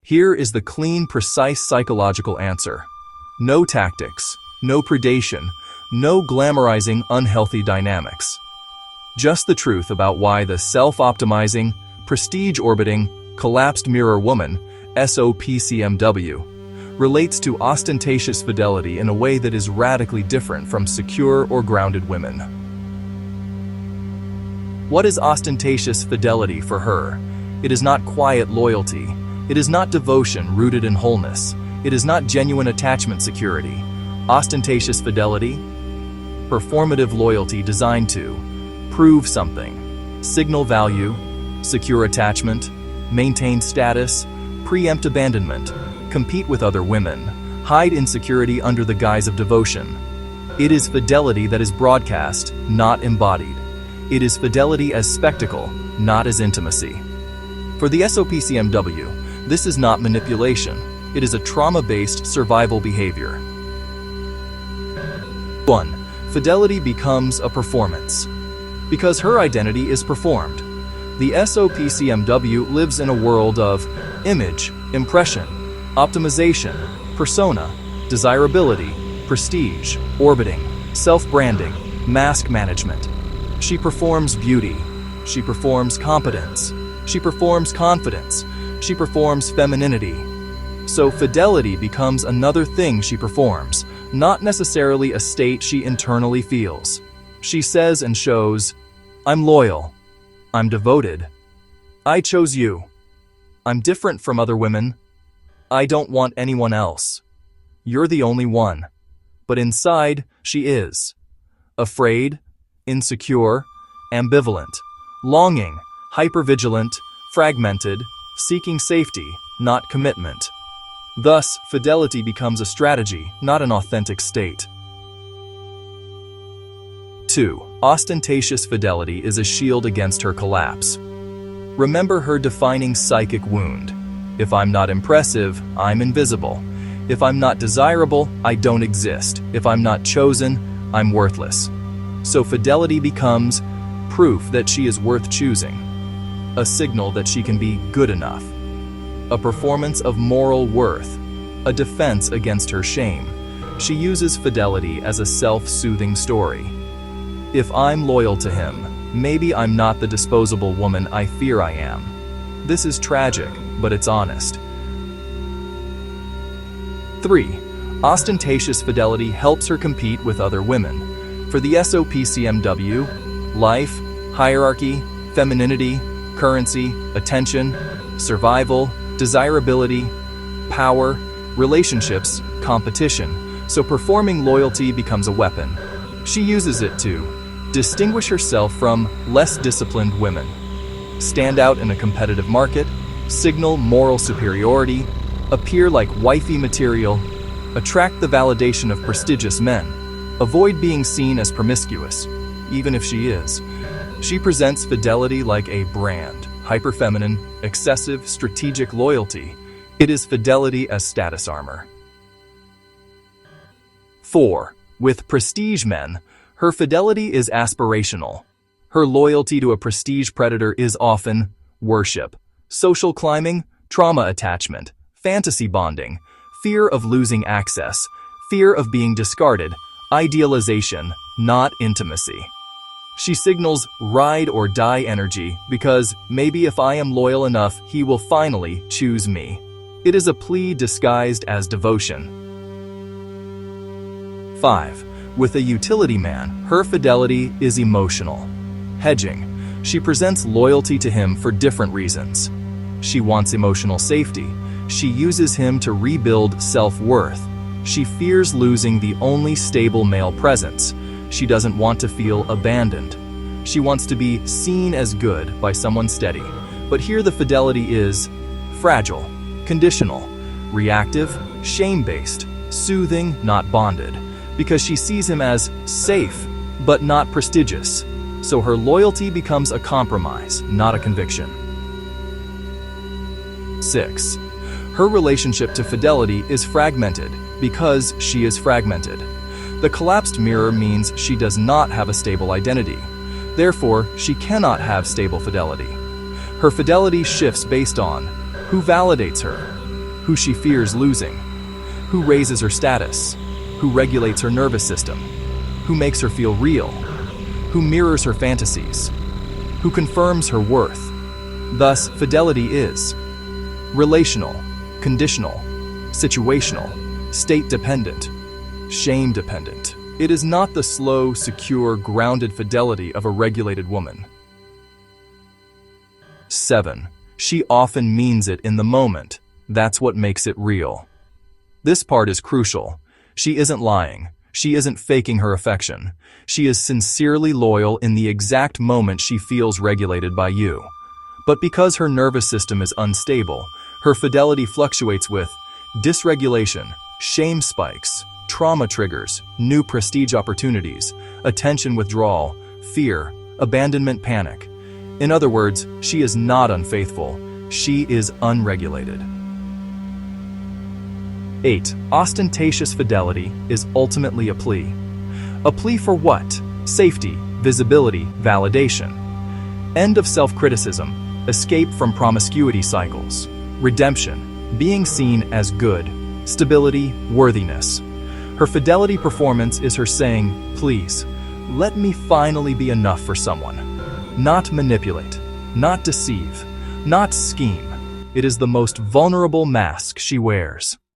Here is the clean, precise psychological answer. No tactics, no predation, no glamorizing unhealthy dynamics. Just the truth about why the self-optimizing, prestige-orbiting, collapsed mirror woman, SOPCMW, relates to ostentatious fidelity in a way that is radically different from secure or grounded women. What is ostentatious fidelity for her? It is not quiet loyalty. It is not devotion rooted in wholeness. It is not genuine attachment security. Ostentatious fidelity? Performative loyalty designed to prove something, signal value, secure attachment, maintain status, preempt abandonment, compete with other women, hide insecurity under the guise of devotion. It is fidelity that is broadcast, not embodied. It is fidelity as spectacle, not as intimacy. For the SOPCMW, this is not manipulation. It is a trauma-based survival behavior. 1. Fidelity becomes a performance. Because her identity is performed. The SOPCMW lives in a world of image, impression, optimization, persona, desirability, prestige, orbiting, self-branding, mask management. She performs beauty. She performs competence. She performs confidence. She performs femininity. So fidelity becomes another thing she performs, not necessarily a state she internally feels. She says and shows, I'm loyal. I'm devoted. I chose you. I'm different from other women. I don't want anyone else. You're the only one. But inside, she is. Afraid, insecure, ambivalent, longing, hypervigilant, fragmented, seeking safety, not commitment. Thus, fidelity becomes a strategy, not an authentic state. 2. Ostentatious fidelity is a shield against her collapse. Remember her defining psychic wound. If I'm not impressive, I'm invisible. If I'm not desirable, I don't exist. If I'm not chosen, I'm worthless. So fidelity becomes proof that she is worth choosing, a signal that she can be good enough, a performance of moral worth, a defense against her shame. She uses fidelity as a self-soothing story. If I'm loyal to him, maybe I'm not the disposable woman I fear I am. This is tragic, but it's honest. 3. Ostentatious fidelity helps her compete with other women. For the SOPCMW, life, hierarchy, femininity, currency, attention, survival, desirability, power, relationships, competition. So performing loyalty becomes a weapon. She uses it to distinguish herself from less disciplined women, stand out in a competitive market, signal moral superiority, appear like wifey material, attract the validation of prestigious men, avoid being seen as promiscuous, even if she is. She presents fidelity like a brand, hyperfeminine, excessive, strategic loyalty. It is fidelity as status armor. 4. With prestige men, her fidelity is aspirational. Her loyalty to a prestige predator is often worship, social climbing, trauma attachment, fantasy bonding, fear of losing access, fear of being discarded, idealization, not intimacy. She signals ride or die energy because maybe if I am loyal enough, he will finally choose me. It is a plea disguised as devotion. 5. With a utility man, her fidelity is emotional. Hedging. She presents loyalty to him for different reasons. She wants emotional safety. She uses him to rebuild self-worth. She fears losing the only stable male presence. She doesn't want to feel abandoned. She wants to be seen as good by someone steady. But here the fidelity is fragile, conditional, reactive, shame-based, soothing, not bonded, because she sees him as safe, but not prestigious. So her loyalty becomes a compromise, not a conviction. 6. Her relationship to fidelity is fragmented because she is fragmented. The collapsed mirror means she does not have a stable identity. Therefore, she cannot have stable fidelity. Her fidelity shifts based on who validates her, who she fears losing, who raises her status, who regulates her nervous system, who makes her feel real, who mirrors her fantasies, who confirms her worth. Thus, fidelity is relational, conditional, situational, state-dependent, shame-dependent. It is not the slow, secure, grounded fidelity of a regulated woman. 7. She often means it in the moment. That's what makes it real. This part is crucial. She isn't lying. She isn't faking her affection. She is sincerely loyal in the exact moment she feels regulated by you. But because her nervous system is unstable, her fidelity fluctuates with dysregulation, shame spikes, trauma triggers, new prestige opportunities, attention withdrawal, fear, abandonment panic. In other words, she is not unfaithful. She is unregulated. 8. Ostentatious fidelity is ultimately a plea. A plea for what? Safety, visibility, validation. End of self-criticism, escape from promiscuity cycles, redemption, being seen as good, stability, worthiness. Her fidelity performance is her saying, please, let me finally be enough for someone. Not manipulate, not deceive, not scheme. It is the most vulnerable mask she wears.